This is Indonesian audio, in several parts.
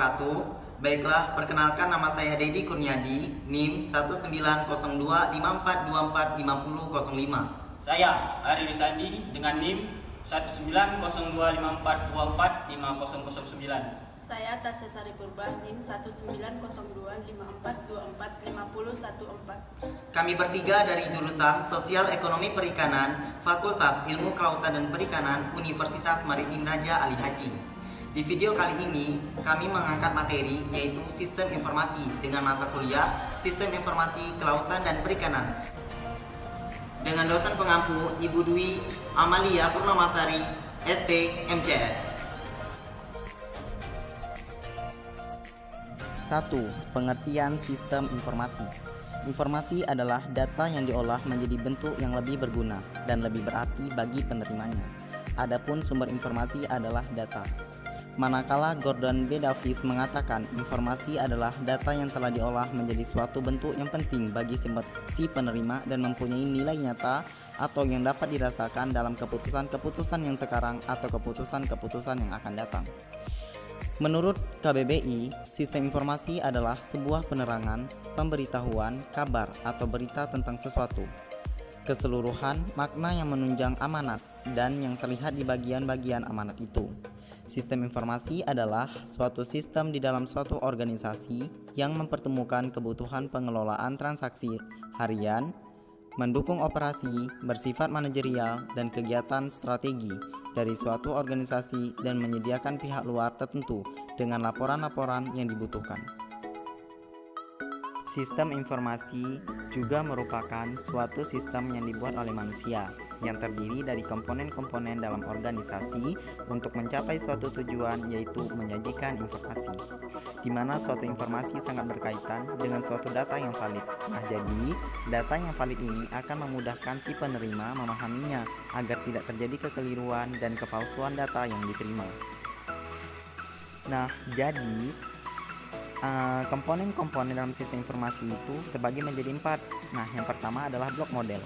wabarakatuh. Baiklah, perkenalkan nama saya Dedi Kurniadi, NIM 190254245005. Saya Ari Risandi dengan NIM 190254245009. Saya Tasya Sari Purba, NIM 190254245014. Kami bertiga dari jurusan Sosial Ekonomi Perikanan, Fakultas Ilmu Kelautan dan Perikanan, Universitas Maritim Raja Ali Haji. Di video kali ini, kami mengangkat materi yaitu Sistem Informasi dengan mata kuliah Sistem Informasi Kelautan dan Perikanan dengan dosen pengampu Ibu Dwi Amalia Purnamasari, ST MCS. 1. Pengertian sistem informasi. Informasi adalah data yang diolah menjadi bentuk yang lebih berguna dan lebih berarti bagi penerimanya. Adapun sumber informasi adalah data. Manakala Gordon B. Davis mengatakan informasi adalah data yang telah diolah menjadi suatu bentuk yang penting bagi si penerima dan mempunyai nilai nyata atau yang dapat dirasakan dalam keputusan-keputusan yang sekarang atau keputusan-keputusan yang akan datang. Menurut KBBI, sistem informasi adalah sebuah penerangan, pemberitahuan, kabar atau berita tentang sesuatu. Keseluruhan makna yang menunjang amanat dan yang terlihat di bagian-bagian amanat itu. Sistem informasi adalah suatu sistem di dalam suatu organisasi yang mempertemukan kebutuhan pengelolaan transaksi harian, mendukung operasi, bersifat manajerial, dan kegiatan strategi dari suatu organisasi dan menyediakan pihak luar tertentu dengan laporan-laporan yang dibutuhkan. Sistem informasi juga merupakan suatu sistem yang dibuat oleh manusia yang terdiri dari komponen-komponen dalam organisasi untuk mencapai suatu tujuan, yaitu menyajikan informasi, di mana suatu informasi sangat berkaitan dengan suatu data yang valid. Nah, jadi data yang valid ini akan memudahkan si penerima memahaminya agar tidak terjadi kekeliruan dan kepalsuan data yang diterima. Nah, jadi komponen-komponen dalam sistem informasi itu terbagi menjadi 4. Nah, yang pertama adalah blok model.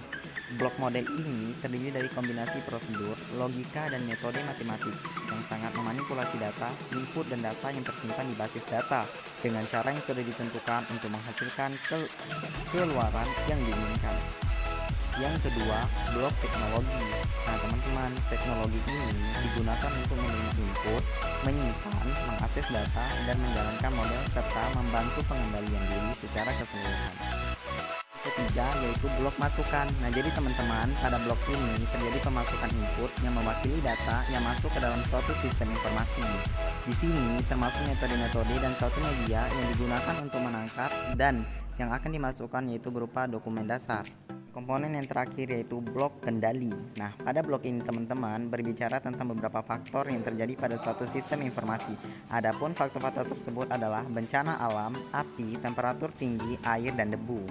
Blok model ini terdiri dari kombinasi prosedur, logika, dan metode matematik yang sangat memanipulasi data, input, dan data yang tersimpan di basis data dengan cara yang sudah ditentukan untuk menghasilkan keluaran yang diinginkan. Yang kedua, blok teknologi. Nah, teman-teman, teknologi ini digunakan untuk menerima input, menyimpan, mengakses data, dan menjalankan model serta membantu pengembalian diri secara keseluruhan. Ketiga, yaitu blok masukan. Nah, jadi teman-teman, pada blok ini terjadi pemasukan input yang mewakili data yang masuk ke dalam suatu sistem informasi. Di sini termasuk metode-metode dan suatu media yang digunakan untuk menangkap dan yang akan dimasukkan yaitu berupa dokumen dasar. Komponen yang terakhir yaitu blok kendali. Nah, pada blok ini teman-teman berbicara tentang beberapa faktor yang terjadi pada suatu sistem informasi. Adapun faktor-faktor tersebut adalah bencana alam, api, temperatur tinggi, air, dan debu.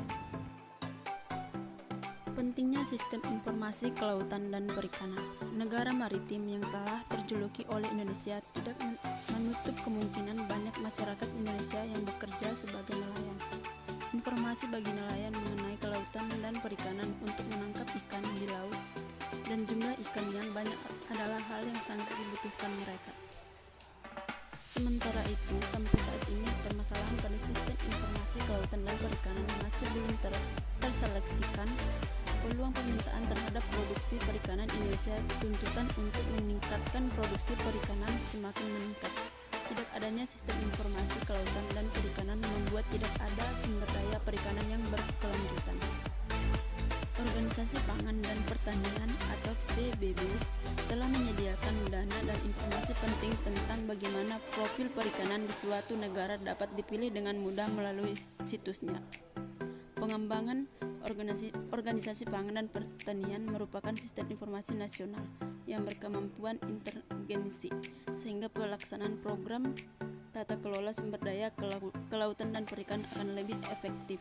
Pentingnya sistem informasi kelautan dan perikanan. Negara maritim yang telah terjuluki oleh Indonesia tidak menutup kemungkinan banyak masyarakat Indonesia yang bekerja sebagai nelayan. Informasi bagi nelayan mengenai kelautan dan perikanan untuk menangkap ikan di laut dan jumlah ikan yang banyak adalah hal yang sangat dibutuhkan mereka. Sementara itu, sampai saat ini permasalahan pada sistem informasi kelautan dan perikanan masih belum terseleksikan. Peluang permintaan terhadap produksi perikanan Indonesia, tuntutan untuk meningkatkan produksi perikanan semakin meningkat. Tidak adanya sistem informasi kelautan dan perikanan membuat tidak ada sumber daya perikanan yang berkelanjutan. Organisasi Pangan dan Pertanian atau PBB telah menyediakan dana dan informasi penting tentang bagaimana profil perikanan di suatu negara dapat dipilih dengan mudah melalui situsnya. Pengembangan organisasi pangan dan pertanian merupakan sistem informasi nasional yang berkemampuan inteligensi, sehingga pelaksanaan program tata kelola sumber daya kelautan dan perikanan akan lebih efektif.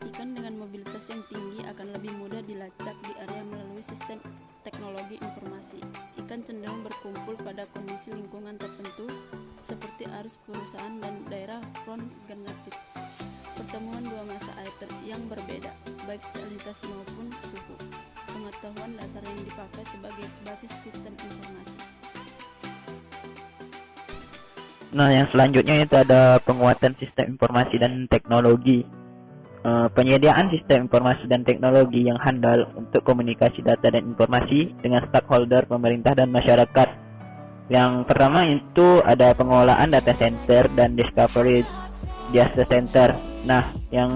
Ikan dengan mobilitas yang tinggi akan lebih mudah dilacak di area melalui sistem teknologi informasi. Ikan cenderung berkumpul pada kondisi lingkungan tertentu seperti arus perusahaan dan daerah krongenetik. Pertemuan dua masa air yang berbeda, baik salinitas maupun suhu. Pengetahuan dasar yang dipakai sebagai basis sistem informasi. Nah, yang selanjutnya itu ada penguatan sistem informasi dan teknologi. Penyediaan sistem informasi dan teknologi yang handal untuk komunikasi data dan informasi dengan stakeholder, pemerintah, dan masyarakat. Yang pertama itu ada pengelolaan data center dan discovery data center. Nah, yang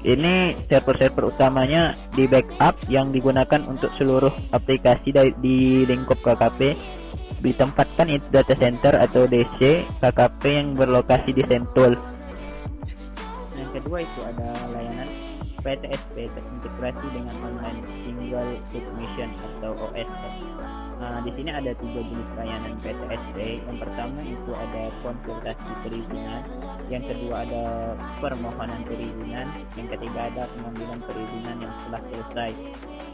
ini server-server utamanya di backup yang digunakan untuk seluruh aplikasi di lingkup KKP. Ditempatkan itu data center atau DC KKP yang berlokasi di Sentul. Yang kedua itu ada layanan PTSP terintegrasi dengan online single submission atau OSS. Nah, di sini ada 3 jenis layanan PTSP. Yang pertama itu ada konsultasi perizinan, yang kedua ada permohonan perizinan, yang ketiga ada pengambilan perizinan yang telah selesai.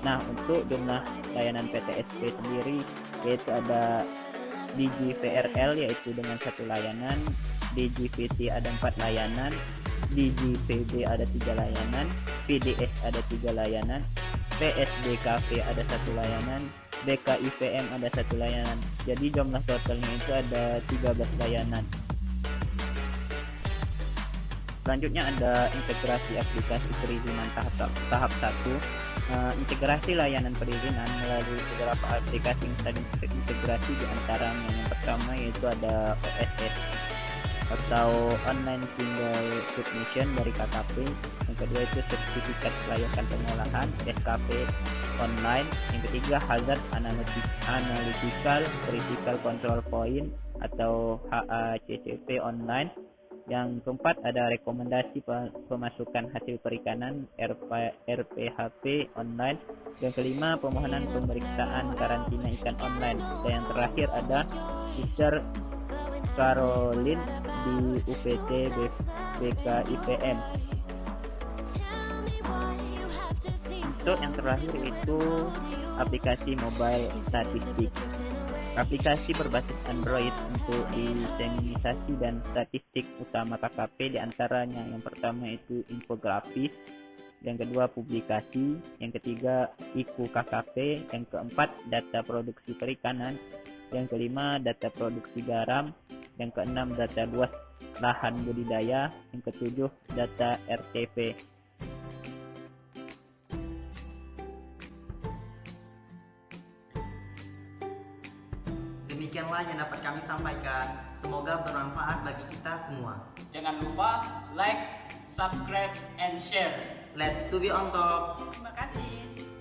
Nah, untuk jumlah layanan PTSP sendiri yaitu ada DigiVRL yaitu dengan 1 layanan, DigiVT ada 4 layanan, DigiPB ada 3 layanan, PDS ada 3 layanan, PSDKP ada 1 layanan, BKIPM ada 1 layanan. Jadi jumlah totalnya itu ada 13 layanan. Selanjutnya ada integrasi aplikasi perizinan tahap 1. Integrasi layanan perizinan melalui beberapa aplikasi yang terintegrasi, di antaranya yang pertama yaitu ada OSS atau online single submission dari KKP. Yang kedua itu sertifikat kelayakan pengolahan SKP online. Yang ketiga hazard analytical critical control point atau HACCP online. Yang keempat ada rekomendasi pemasukan hasil perikanan RPHP online. Yang kelima permohonan pemeriksaan karantina ikan online. Dan yang terakhir ada Sister Caroline di UPT BKIPM. Untuk yang terakhir itu aplikasi mobile statistik. Aplikasi berbasis Android untuk diseminisasi dan statistik utama KKP, diantaranya yang pertama itu infografis, yang kedua publikasi, yang ketiga IKU KKP, yang keempat data produksi perikanan, yang kelima data produksi garam, yang keenam data luas lahan budidaya, yang ketujuh data RTP. Demikianlah yang dapat kami sampaikan. Semoga bermanfaat bagi kita semua. Jangan lupa like, subscribe, and share. Let's to be on top. Terima kasih.